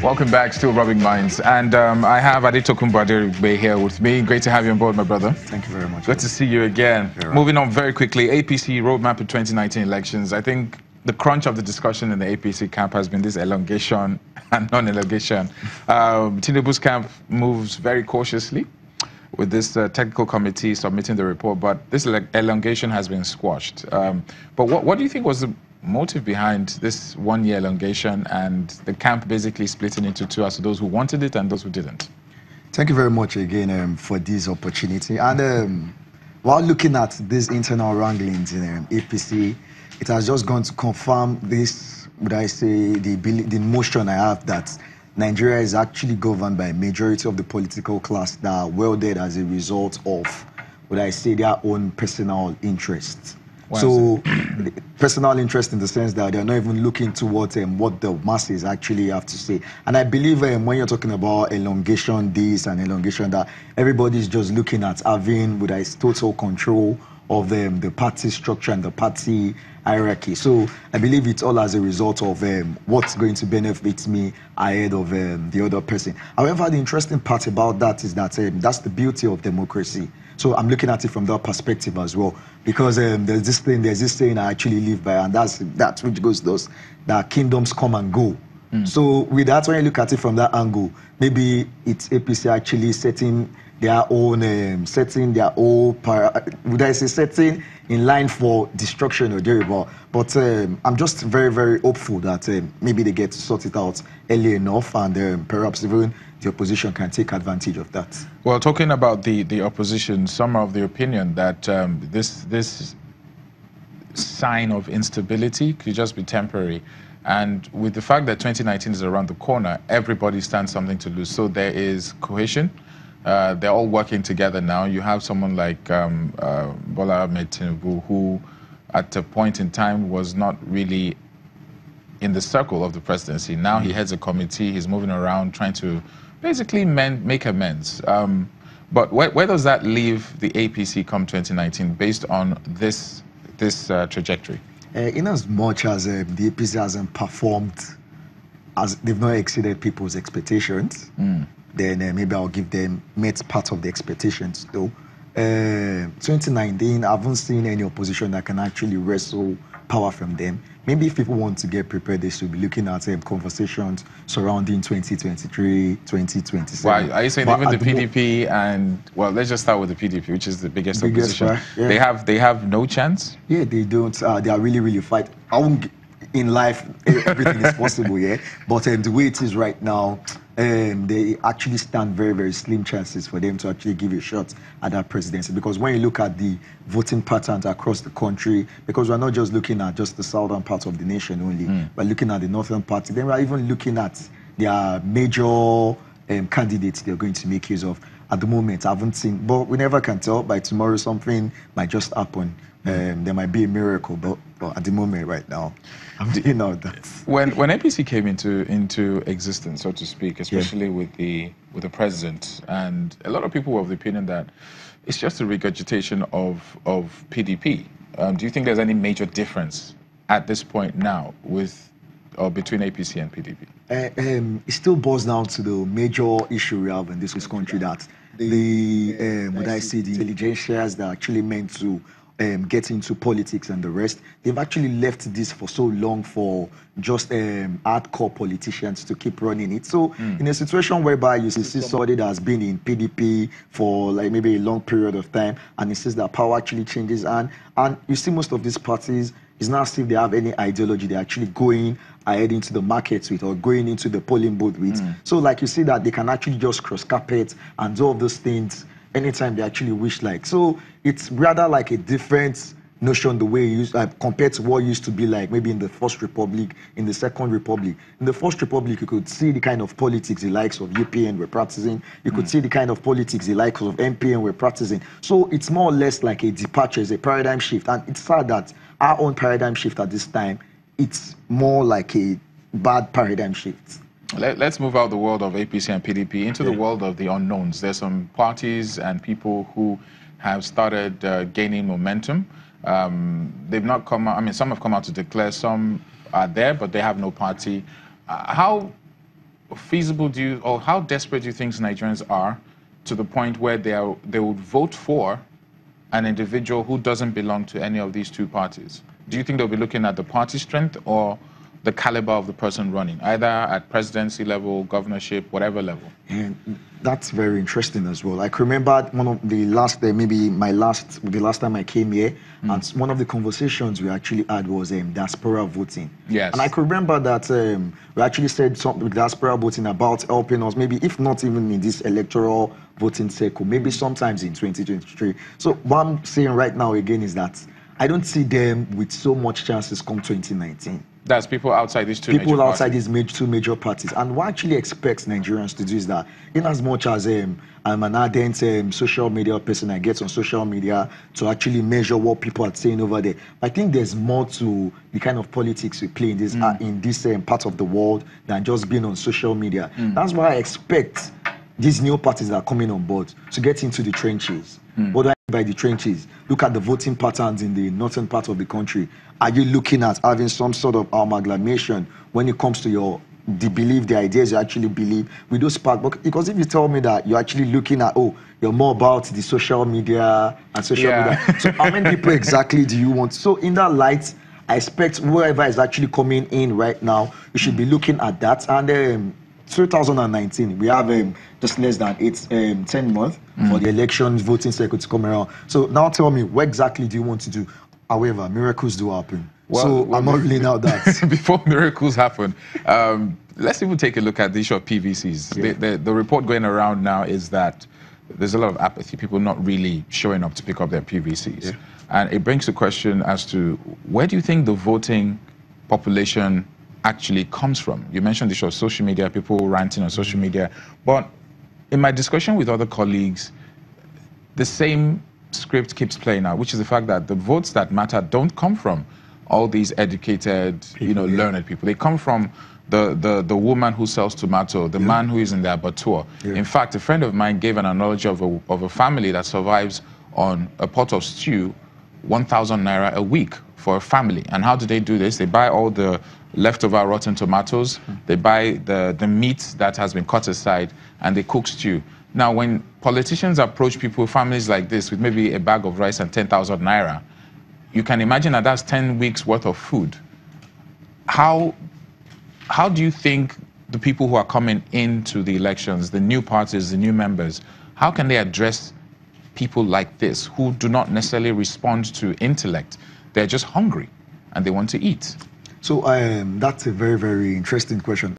Welcome back, still Rubbing Minds. And I have Adetokunbo Aderigbe here with me. Great to have you on board, my brother. Thank you very much. Good to see you again. Moving on very quickly, APC roadmap in 2019 elections. I think the crunch of the discussion in the APC camp has been this elongation and non-elongation. Tinubu's camp moves very cautiously with this technical committee submitting the report, but this elongation has been squashed. But what do you think was the motive behind this one-year elongation and the camp basically splitting into two as to those who wanted it and those who didn't? Thank you very much again for this opportunity. And while looking at these internal wranglings in APC, it has just gone to confirm this, would I say, the notion I have that Nigeria is actually governed by a majority of the political class that are welded as a result of, would I say, their own personal interests. So, personal interest in the sense that they're not even looking towards what the masses actually have to say. And I believe when you're talking about elongation this and elongation that, everybody's just looking at having, would I say, total control of the party structure and the party hierarchy. So I believe it's all as a result of what's going to benefit me ahead of the other person. However, the interesting part about that is that that's the beauty of democracy. So I'm looking at it from that perspective as well, because there's this saying I actually live by, and that's which goes those that kingdoms come and go. So with that, when you look at it from that angle, maybe it's APC actually setting their own would I say setting in line for destruction or derribar. But I'm just very, very hopeful that maybe they get to sort it out early enough, and perhaps even the opposition can take advantage of that. Well, talking about the opposition, some are of the opinion that this sign of instability could just be temporary. And with the fact that 2019 is around the corner, everybody stands something to lose. So there is cohesion. They're all working together now. You have someone like Bola Ahmed Tinubu, who at a point in time was not really in the circle of the presidency. Now he heads a committee. He's moving around trying to basically make amends. But where does that leave the APC come 2019 based on this trajectory? In as much as the APC hasn't performed, as they've not exceeded people's expectations, then maybe I'll give them met part of the expectations though. 2019, I haven't seen any opposition that can actually wrestle power from them. Maybe if people want to get prepared, they should be looking at conversations surrounding 2023, 2027. Why? Are you saying even the PDP and, well, let's just start with the PDP, which is the biggest opposition. Right? Yeah. They have no chance? Yeah, they don't. They are really, really fight. In life, everything is possible, yeah? But the way it is right now, they actually stand very, very slim chances for them to actually give a shot at that presidency. Because when you look at the voting patterns across the country, because we're not just looking at just the southern part of the nation only, we're looking at the northern part, then we're even looking at their major candidates they're going to make use of. At the moment, I haven't seen, but we never can tell. By tomorrow, something might just happen. There might be a miracle, but at the moment, right now, you know that. When APC came into existence, so to speak, especially with the president, and a lot of people were of the opinion that it's just a regurgitation of PDP. Do you think there's any major difference at this point now between APC and PDP? It still boils down to the major issue we have in this country, that would I say the intelligentsias that are actually meant to get into politics and the rest, they've actually left this for so long for just hardcore politicians to keep running it. So in a situation whereby you see somebody that has been in PDP for like maybe a long period of time, and it says that power actually changes, and you see most of these parties, it's not as if they have any ideology they're actually going ahead into the markets with or going into the polling booth with. So like you see that they can actually just cross carpet and do all those things anytime they actually wish like. So it's rather like a different notion the way it used compared to what used to be like maybe in the First Republic, in the Second Republic. In the First Republic, you could see the kind of politics the likes of UPN were practicing. You could see the kind of politics the likes of MPN were practicing. So it's more or less like a departure, it's a paradigm shift. And it's sad that our own paradigm shift at this time, it's more like a bad paradigm shift. Let's move out the world of APC and PDP into the world of the unknowns. There's some parties and people who have started gaining momentum. They've not come out, I mean, some have come out to declare, some are there, but they have no party. How feasible do you, or how desperate do you think Nigerians are to the point where they would vote for an individual who doesn't belong to any of these two parties? Do you think they'll be looking at the party strength or the caliber of the person running, either at presidency level, governorship, whatever level? And that's very interesting as well. I remember one of the last, maybe the last time I came here, and one of the conversations we actually had was diaspora voting. Yes. And I could remember that we actually said something with diaspora voting about helping us, maybe if not even in this electoral voting cycle, maybe sometimes in 2023. So what I'm saying right now again is that I don't see them with so much chances come 2019. That's people outside these two people major outside parties. these two major parties. And what actually expects Nigerians to do is that, in as much as I'm an ardent social media person, I get on social media to actually measure what people are saying over there. I think there's more to the kind of politics we play in this part of the world than just being on social media. That's why I expect these new parties that are coming on board to get into the trenches. What do I mean by the trenches? Look at the voting patterns in the northern part of the country. Are you looking at having some sort of amalgamation when it comes to the ideas you actually believe with those parts? Because if you tell me that you're actually looking at, you're more about the social media and social media. So how many people exactly do you want? So in that light, I expect whoever is actually coming in right now, you should be looking at that. And 2019, we have just less than 10 months for the election voting cycle to come around. So now tell me, what exactly do you want to do? However, miracles do happen. So I'm not ruling out that. Before miracles happen, let's even take a look at the issue of PVCs. Yeah. The report going around now is that there's a lot of apathy, people not really showing up to pick up their PVCs. Yeah. And it brings the question as to where do you think the voting population actually comes from? You mentioned the issue of social media, people ranting on social media, but in my discussion with other colleagues, the same script keeps playing out, which is the fact that the votes that matter don't come from all these educated, people, learned people. They come from the woman who sells tomato, the man who is in their abattoir. Yeah. In fact, a friend of mine gave an analogy of a family that survives on a pot of stew, 1,000 naira a week for a family. And how do they do this? They buy all the leftover rotten tomatoes, they buy the meat that has been cut aside, and they cook stew. Now, when politicians approach people, families like this, with maybe a bag of rice and 10,000 naira, you can imagine that that's 10 weeks worth of food. How do you think the people who are coming into the elections, the new parties, the new members, how can they address people like this who do not necessarily respond to intellect? They're just hungry and they want to eat. So that's a very, very interesting question.